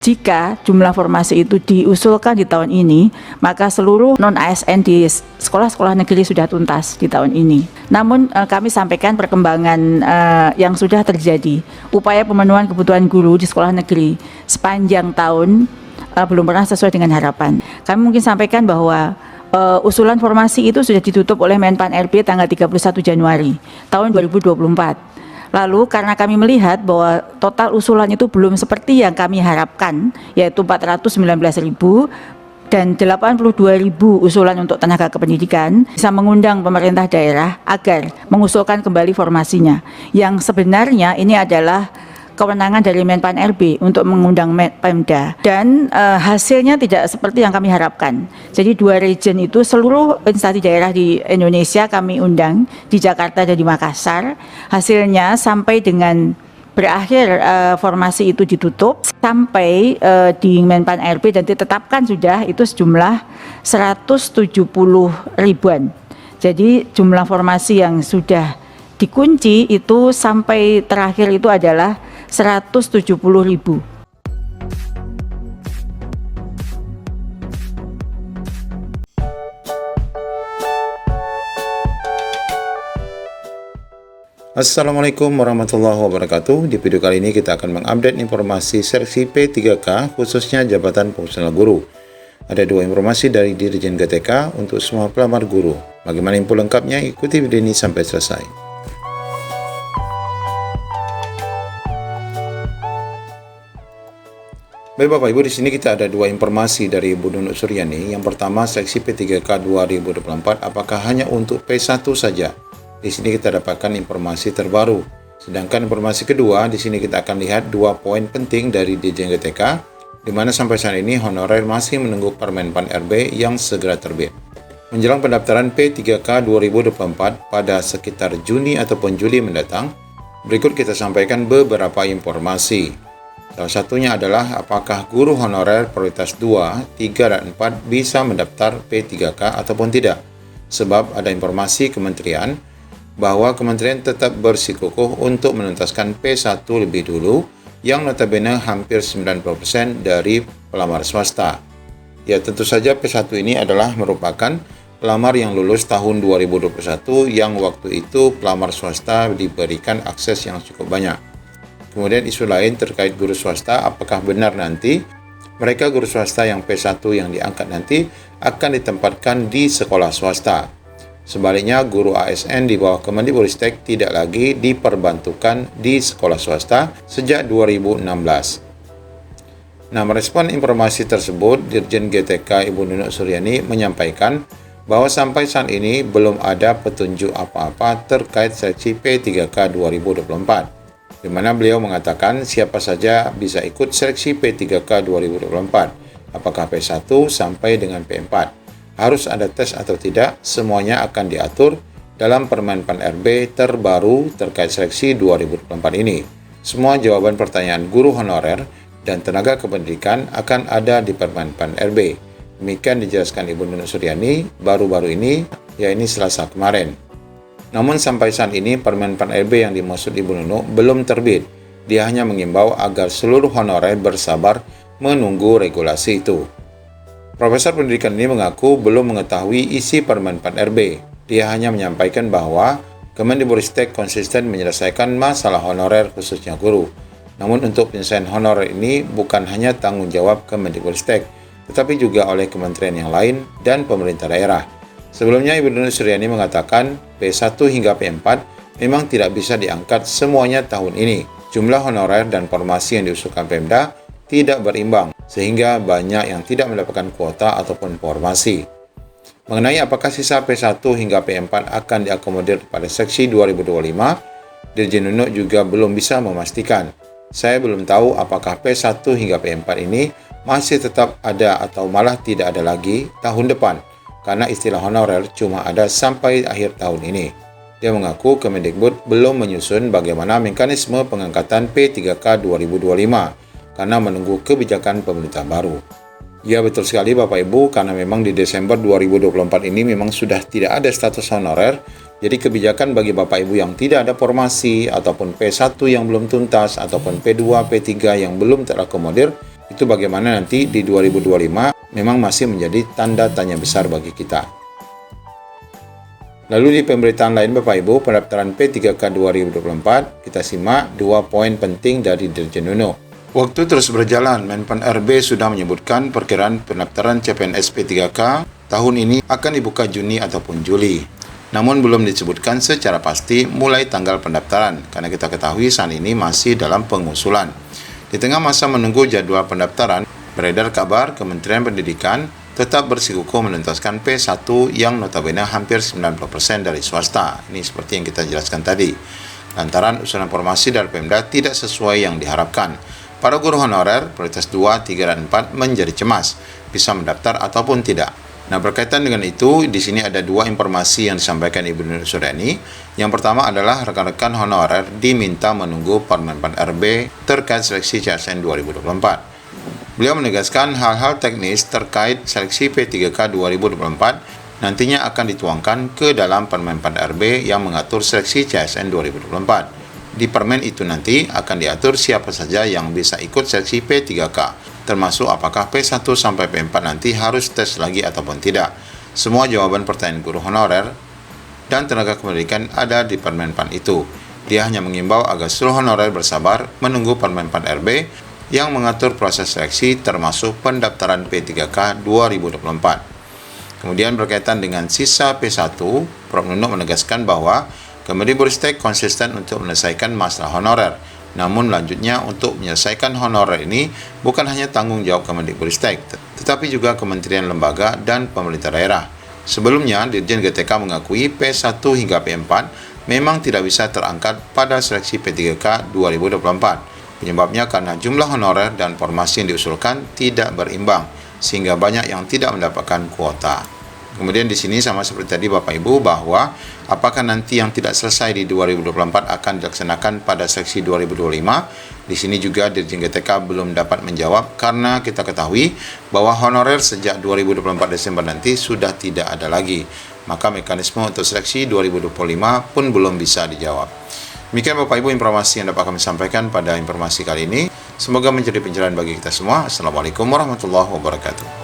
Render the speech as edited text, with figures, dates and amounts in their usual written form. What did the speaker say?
Jika jumlah formasi itu diusulkan di tahun ini, maka seluruh non-ASN di sekolah-sekolah negeri sudah tuntas di tahun ini. Namun kami sampaikan perkembangan yang sudah terjadi. Upaya pemenuhan kebutuhan guru di sekolah negeri sepanjang tahun belum pernah sesuai dengan harapan. Kami mungkin sampaikan bahwa usulan formasi itu sudah ditutup oleh Menpan RB tanggal 31 Januari tahun 2024. Lalu karena kami melihat bahwa total usulan itu belum seperti yang kami harapkan, yaitu 419.000 dan 82.000 usulan untuk tenaga kependidikan, bisa mengundang pemerintah daerah agar mengusulkan kembali formasinya. Yang sebenarnya ini adalah kewenangan dari Menpan RB untuk mengundang Pemda, dan hasilnya tidak seperti yang kami harapkan. Jadi 2 region itu seluruh instansi daerah di Indonesia kami undang di Jakarta dan di Makassar. Hasilnya sampai dengan berakhir formasi itu ditutup sampai di Menpan RB dan ditetapkan sudah itu sejumlah 170 ribuan. Jadi jumlah formasi yang sudah dikunci itu sampai terakhir itu adalah 170.000. Assalamualaikum warahmatullahi wabarakatuh. Di video kali ini kita akan mengupdate informasi seleksi P3K khususnya jabatan fungsional guru. Ada 2 informasi dari Dirjen GTK untuk semua pelamar guru. Bagaimana info lengkapnya? Ikuti video ini sampai selesai. Baik Bapak Ibu, di sini kita ada 2 informasi dari Ibu Nunuk Suryani. Yang pertama, seleksi P3K 2024 apakah hanya untuk P1 saja? Di sini kita dapatkan informasi terbaru. Sedangkan informasi kedua, di sini kita akan lihat 2 poin penting dari Dirjen GTK, di mana sampai saat ini honorer masih menunggu Permenpan RB yang segera terbit. Menjelang pendaftaran P3K 2024 pada sekitar Juni ataupun Juli mendatang, berikut kita sampaikan beberapa informasi. Salah satunya adalah apakah guru honorer prioritas 2, 3, dan 4 bisa mendaftar P3K ataupun tidak. Sebab ada informasi kementerian bahwa kementerian tetap bersikukuh untuk menuntaskan P1 lebih dulu yang notabene hampir 90% dari pelamar swasta. Ya, tentu saja P1 ini adalah merupakan pelamar yang lulus tahun 2021 yang waktu itu pelamar swasta diberikan akses yang cukup banyak. Kemudian isu lain terkait guru swasta, apakah benar nanti mereka guru swasta yang P1 yang diangkat nanti akan ditempatkan di sekolah swasta. Sebaliknya, guru ASN di bawah Kemendikbudristek tidak lagi diperbantukan di sekolah swasta sejak 2016. Nah, merespon informasi tersebut, Dirjen GTK Ibu Nunuk Suryani menyampaikan bahwa sampai saat ini belum ada petunjuk apa-apa terkait seleksi P3K 2024. Di mana beliau mengatakan siapa saja bisa ikut seleksi P3K 2024, apakah P1 sampai dengan P4. Harus ada tes atau tidak, semuanya akan diatur dalam Permenpan RB terbaru terkait seleksi 2024 ini. Semua jawaban pertanyaan guru honorer dan tenaga kependidikan akan ada di Permenpan RB. Demikian dijelaskan Ibu Nunuk Suryani baru-baru ini, yaitu Selasa kemarin. Namun sampai saat ini Permenpan RB yang dimaksud Ibu Nunuk belum terbit. Dia hanya mengimbau agar seluruh honorer bersabar menunggu regulasi itu. Profesor pendidikan ini mengaku belum mengetahui isi Permenpan RB. Dia hanya menyampaikan bahwa Kemendikbudristek konsisten menyelesaikan masalah honorer khususnya guru. Namun untuk penyelesaian honorer ini bukan hanya tanggung jawab Kemendikbudristek, tetapi juga oleh kementerian yang lain dan pemerintah daerah. Sebelumnya Ibu Nunuk Suryani mengatakan P1 hingga P4 memang tidak bisa diangkat semuanya tahun ini. Jumlah honorer dan formasi yang diusulkan Pemda tidak berimbang, sehingga banyak yang tidak mendapatkan kuota ataupun formasi. Mengenai apakah sisa P1 hingga P4 akan diakomodir pada seksi 2025, Dirjen Nunuk juga belum bisa memastikan. Saya belum tahu apakah P1 hingga P4 ini masih tetap ada atau malah tidak ada lagi tahun depan, karena istilah honorer cuma ada sampai akhir tahun ini. Dia mengaku Kemendikbud belum menyusun bagaimana mekanisme pengangkatan P3K 2025 karena menunggu kebijakan pemerintah baru. Ya, betul sekali Bapak Ibu, karena memang di Desember 2024 ini memang sudah tidak ada status honorer. Jadi kebijakan bagi Bapak Ibu yang tidak ada formasi ataupun P1 yang belum tuntas ataupun P2, P3 yang belum terakomodir Itu bagaimana nanti di 2025 memang masih menjadi tanda tanya besar bagi kita. Lalu di pemberitaan lain Bapak Ibu, pendaftaran P3K 2024, kita simak 2 poin penting dari Dirjen UNO. Waktu terus berjalan, Menpan RB sudah menyebutkan perkiraan pendaftaran CPNS P3K tahun ini akan dibuka Juni ataupun Juli. Namun belum disebutkan secara pasti mulai tanggal pendaftaran, karena kita ketahui saat ini masih dalam pengusulan. Di tengah masa menunggu jadwal pendaftaran, beredar kabar Kementerian Pendidikan tetap bersikukuh menuntaskan P1 yang notabene hampir 90% dari swasta. Ini seperti yang kita jelaskan tadi. Lantaran usulan formasi dari Pemda tidak sesuai yang diharapkan. Para guru honorer prioritas 2, 3, dan 4 menjadi cemas, bisa mendaftar ataupun tidak. Nah, berkaitan dengan itu, di sini ada 2 informasi yang disampaikan Ibu Nur Suryani. Yang pertama adalah rekan-rekan honorer diminta menunggu Permenpan RB terkait seleksi CSN 2024. Beliau menegaskan hal-hal teknis terkait seleksi P3K 2024 nantinya akan dituangkan ke dalam Permenpan RB yang mengatur seleksi CSN 2024. Di permen itu nanti akan diatur siapa saja yang bisa ikut seleksi P3K, termasuk apakah P1 sampai P4 nanti harus tes lagi ataupun tidak. Semua jawaban pertanyaan guru honorer dan tenaga kependidikan ada di Permenpan itu. Dia hanya mengimbau agar seluruh honorer bersabar menunggu Permenpan RB yang mengatur proses seleksi termasuk pendaftaran P3K 2024. Kemudian berkaitan dengan sisa P1, Prof. Nunuk menegaskan bahwa Kemendikbudristek konsisten untuk menyelesaikan masalah honorer. Namun lanjutnya untuk menyelesaikan honorer ini bukan hanya tanggung jawab Kemendikbudristek, tetapi juga kementerian lembaga dan pemerintah daerah. Sebelumnya, Dirjen GTK mengakui P1 hingga P4 memang tidak bisa terangkat pada seleksi P3K 2024. Penyebabnya karena jumlah honorer dan formasi yang diusulkan tidak berimbang, sehingga banyak yang tidak mendapatkan kuota. Kemudian di sini sama seperti tadi Bapak Ibu, bahwa apakah nanti yang tidak selesai di 2024 akan dilaksanakan pada seleksi 2025. Di sini juga Dirjen GTK belum dapat menjawab karena kita ketahui bahwa honorer sejak 2024 Desember nanti sudah tidak ada lagi. Maka mekanisme untuk seleksi 2025 pun belum bisa dijawab. Demikian Bapak Ibu informasi yang dapat kami sampaikan pada informasi kali ini. Semoga menjadi pencerahan bagi kita semua. Assalamualaikum warahmatullahi wabarakatuh.